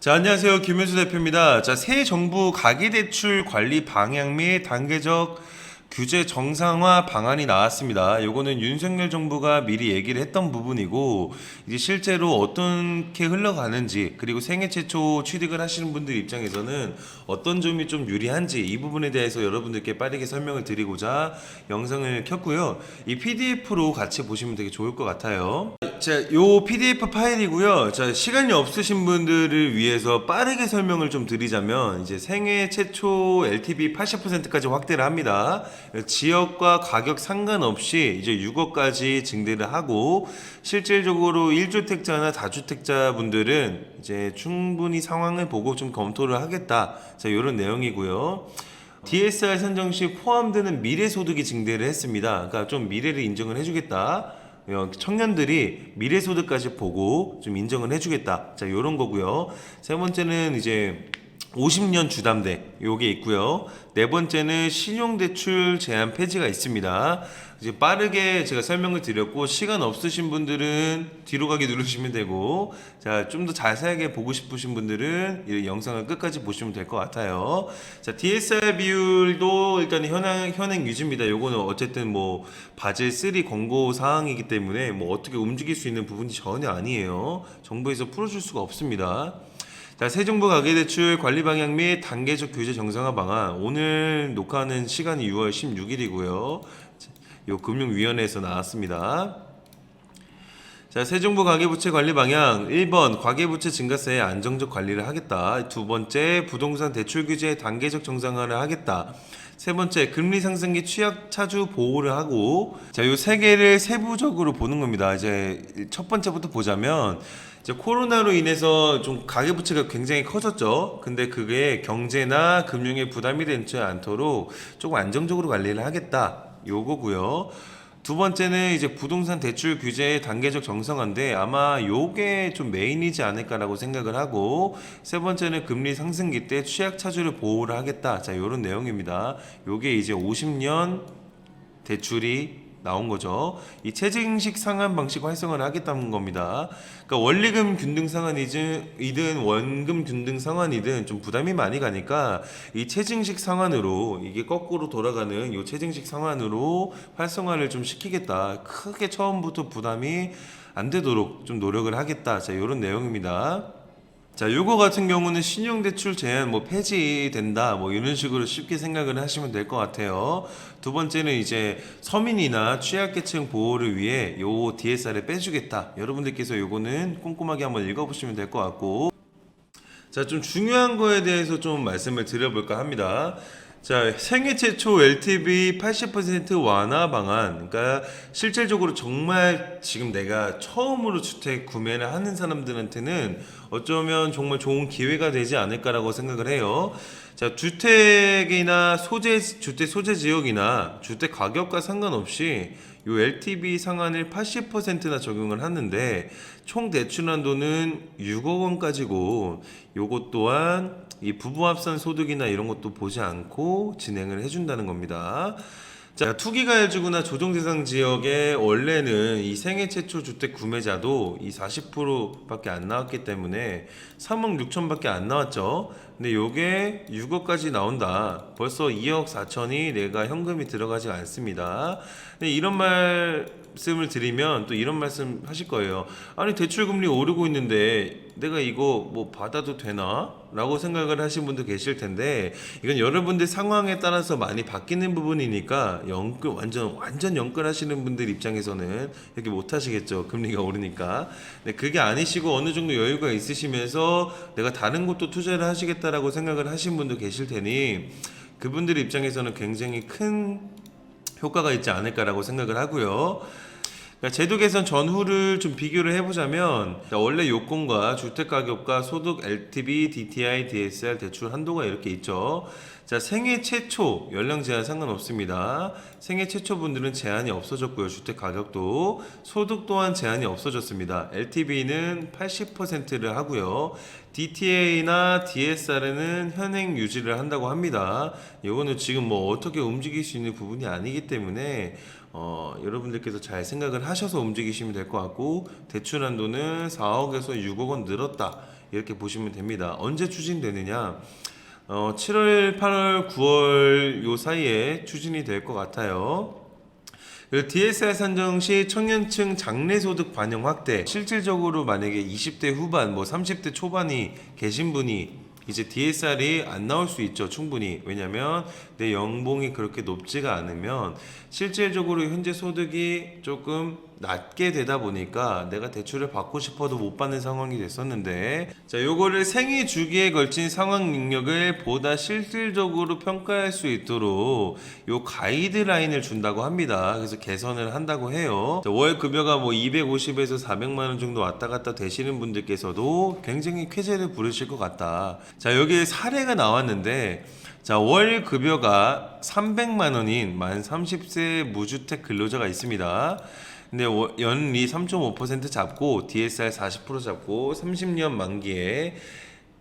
자, 안녕하세요. 김현수 대표입니다. 자, 새 정부 가계대출 관리 방향 및 단계적 규제 정상화 방안이 나왔습니다. 요거는 윤석열 정부가 미리 얘기를 했던 부분이고, 이제 실제로 어떻게 흘러가는지, 그리고 생애 최초 취득을 하시는 분들 입장에서는 어떤 점이 좀 유리한지, 이 부분에 대해서 여러분들께 빠르게 설명을 드리고자 영상을 켰고요. 이 PDF로 같이 보시면 되게 좋을 것 같아요. 자, 요 PDF 파일이고요. 자, 시간이 없으신 분들을 위해서 빠르게 설명을 좀 드리자면, 이제 생애 최초 LTV 80%까지 확대를 합니다. 지역과 가격 상관없이 이제 6억까지 증대를 하고, 실질적으로 1주택자나 다주택자 분들은 이제 충분히 상황을 보고 좀 검토를 하겠다. 자, 이런 내용이고요. DSR 선정 시 포함되는 미래소득이 증대를 했습니다. 그러니까 좀 미래를 인정을 해주겠다. 청년들이 미래소득까지 보고 좀 인정을 해주겠다. 자, 요런 거고요. 세 번째는 이제 50년 주담대 요게 있고요. 네 번째는 신용대출 제한 폐지가 있습니다. 이제 빠르게 제가 설명을 드렸고, 시간 없으신 분들은 뒤로 가기 누르시면 되고, 자, 좀 더 자세하게 보고 싶으신 분들은 이 영상을 끝까지 보시면 될 것 같아요. 자, DSR 비율도 일단 현행 유지입니다. 요거는 어쨌든 뭐 바젤 3 권고 사항이기 때문에 뭐 어떻게 움직일 수 있는 부분이 전혀 아니에요. 정부에서 풀어줄 수가 없습니다. 자, 새 정부 가계대출 관리 방향 및 단계적 규제 정상화 방안. 오늘 녹화하는 시간이 6월 16일이고요. 요 금융위원회에서 나왔습니다. 자, 새 정부 가계부채 관리 방향 1번 가계부채 증가세의 안정적 관리를 하겠다. 두 번째 부동산 대출 규제 단계적 정상화를 하겠다. 세 번째 금리 상승기 취약 차주 보호를 하고, 자, 요 세 개를 세부적으로 보는 겁니다. 이제 첫 번째부터 보자면, 이제 코로나로 인해서 좀 가계부채가 굉장히 커졌죠. 근데 그게 경제나 금융에 부담이 되지 않도록 조금 안정적으로 관리를 하겠다. 요거고요. 두 번째는 이제 부동산 대출 규제의 단계적 정상화인데, 아마 요게 좀 메인이지 않을까라고 생각을 하고, 세 번째는 금리 상승기 때 취약 차주를 보호를 하겠다. 자, 요런 내용입니다. 요게 이제 50년 대출이 나온 거죠. 이 체증식 상환 방식 활성화를 하겠다는 겁니다. 그러니까 원리금 균등 상환이든 원금 균등 상환이든 좀 부담이 많이 가니까 이 체증식 상환으로, 이게 거꾸로 돌아가는 이 체증식 상환으로 활성화를 좀 시키겠다. 크게 처음부터 부담이 안 되도록 좀 노력을 하겠다. 자, 이런 내용입니다. 자, 요거 같은 경우는 신용대출 제한 뭐 폐지된다 뭐 이런 식으로 쉽게 생각을 하시면 될 것 같아요. 두 번째는 이제 서민이나 취약계층 보호를 위해 요 DSR을 빼주겠다. 여러분들께서 요거는 꼼꼼하게 한번 읽어보시면 될 것 같고, 자, 좀 중요한 거에 대해서 좀 말씀을 드려볼까 합니다. 자, 생애 최초 LTV 80% 완화 방안. 그러니까 실질적으로 정말 지금 내가 처음으로 주택 구매를 하는 사람들한테는 어쩌면 정말 좋은 기회가 되지 않을까라고 생각을 해요. 자, 주택이나 주택 소재 지역이나 주택 가격과 상관없이 요 LTV 상한을 80%나 적용을 하는데, 총 대출 한도는 6억 원까지고, 요것 또한 이 부부 합산 소득이나 이런 것도 보지 않고 진행을 해준다는 겁니다. 자, 투기가해주구나 조정 대상 지역에 원래는 이 생애 최초 주택 구매자도 이 40%밖에 안 나왔기 때문에 3억 6천밖에 안 나왔죠. 근데 요게 6억까지 나온다. 벌써 2억 4천이 내가 현금이 들어가지 않습니다. 근데 이런 말씀을 드리면 또 이런 말씀 하실 거예요. 아니, 대출 금리 오르고 있는데 내가 이거 뭐 받아도 되나? 라고 생각을 하신 분도 계실 텐데, 이건 여러분들 상황에 따라서 많이 바뀌는 부분이니까 완전 연끌하시는 분들 입장에서는 이렇게 못 하시겠죠. 금리가 오르니까. 근데 그게 아니시고 어느 정도 여유가 있으시면서 내가 다른 곳도 투자를 하시겠다라고 생각을 하신 분도 계실 테니, 그분들 입장에서는 굉장히 큰 효과가 있지 않을까라고 생각을 하고요. 그러니까 제도 개선 전후를 좀 비교를 해보자면, 원래 요건과 주택가격과 소득 LTV, DTI, DSR 대출 한도가 이렇게 있죠. 자, 생애 최초 연령 제한 상관없습니다. 생애 최초 분들은 제한이 없어졌고요. 주택 가격도, 소득 또한 제한이 없어졌습니다. LTV는 80%를 하고요. DTA나 DSR은 현행 유지를 한다고 합니다. 이거는 지금 뭐 어떻게 움직일 수 있는 부분이 아니기 때문에 여러분들께서 잘 생각을 하셔서 움직이시면 될 것 같고, 대출 한도는 4억에서 6억 원 늘었다. 이렇게 보시면 됩니다. 언제 추진되느냐? 7월, 8월, 9월 요 사이에 추진이 될 것 같아요. DSR 산정 시 청년층 장래소득 반영 확대. 실질적으로 만약에 20대 후반, 뭐 30대 초반이 계신 분이 이제 DSR이 안 나올 수 있죠, 충분히. 왜냐면 내 연봉이 그렇게 높지가 않으면 실질적으로 현재 소득이 조금 낮게 되다 보니까 내가 대출을 받고 싶어도 못 받는 상황이 됐었는데, 자, 요거를 생애 주기에 걸친 상황 능력을 보다 실질적으로 평가할 수 있도록 요 가이드라인을 준다고 합니다. 그래서 개선을 한다고 해요. 자, 월 급여가 뭐 250에서 400만 원 정도 왔다 갔다 되시는 분들께서도 굉장히 쾌재를 부르실 것 같다. 자, 여기에 사례가 나왔는데, 자, 월 급여가 300만 원인 만 30세 무주택 근로자가 있습니다. 근데 연리 3.5% 잡고 DSR 40% 잡고 30년 만기에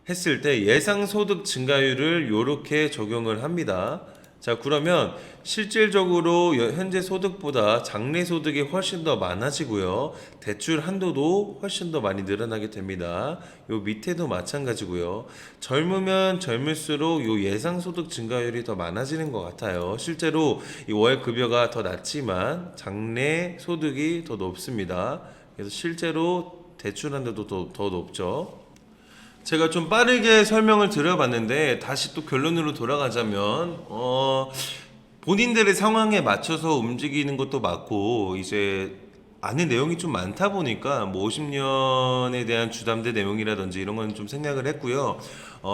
했을 때 예상 소득 증가율을 요렇게 적용을 합니다. 자, 그러면 실질적으로 현재 소득보다 장래 소득이 훨씬 더 많아지고요. 대출 한도도 훨씬 더 많이 늘어나게 됩니다. 요 밑에도 마찬가지고요. 젊으면 젊을수록 요 예상 소득 증가율이 더 많아지는 것 같아요. 실제로 이 월 급여가 더 낮지만 장래 소득이 더 높습니다. 그래서 실제로 대출 한도도 더 높죠. 제가 좀 빠르게 설명을 드려봤는데 다시 또 결론으로 돌아가자면 본인들의 상황에 맞춰서 움직이는 것도 맞고, 이제 아는 내용이 좀 많다 보니까 뭐 50년에 대한 주담대 내용이라든지 이런 건 좀 생략을 했고요.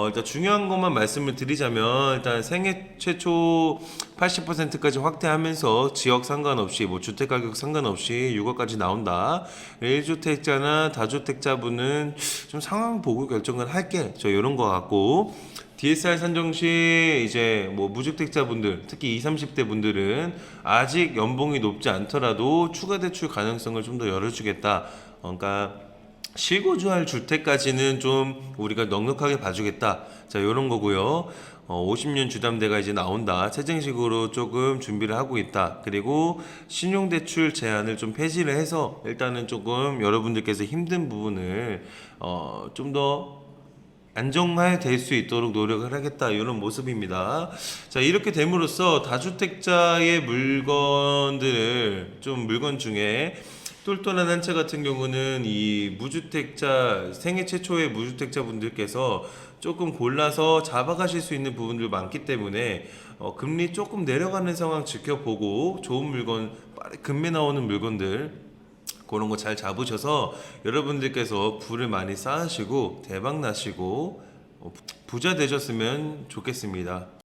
일단 중요한 것만 말씀을 드리자면, 일단 생애 최초 80%까지 확대하면서 지역 상관없이 뭐 주택 가격 상관없이 6억까지 나온다. 1주택자나 다주택자분은 좀 상황 보고 결정을 할게, 저 이런 거 같고, DSR 산정 시 이제 뭐 무주택자분들, 특히 20, 30대 분들은 아직 연봉이 높지 않더라도 추가 대출 가능성을 좀 더 열어주겠다. 그러니까 실거주할 주택까지는 좀 우리가 넉넉하게 봐주겠다. 자, 이런 거고요. 50년 주담대가 이제 나온다. 채증식으로 조금 준비를 하고 있다. 그리고 신용대출 제한을 좀 폐지를 해서 일단은 조금 여러분들께서 힘든 부분을 좀 더 안정화될 수 있도록 노력을 하겠다, 이런 모습입니다. 자, 이렇게 됨으로써 다주택자의 물건들을 좀 물건 중에 똘똘한 한 채 같은 경우는 이 무주택자, 생애 최초의 무주택자 분들께서 조금 골라서 잡아가실 수 있는 부분들 많기 때문에 금리 조금 내려가는 상황 지켜보고 좋은 물건, 빠르게 금매 나오는 물건들 그런 거 잘 잡으셔서 여러분들께서 부를 많이 쌓으시고 대박 나시고 부자 되셨으면 좋겠습니다.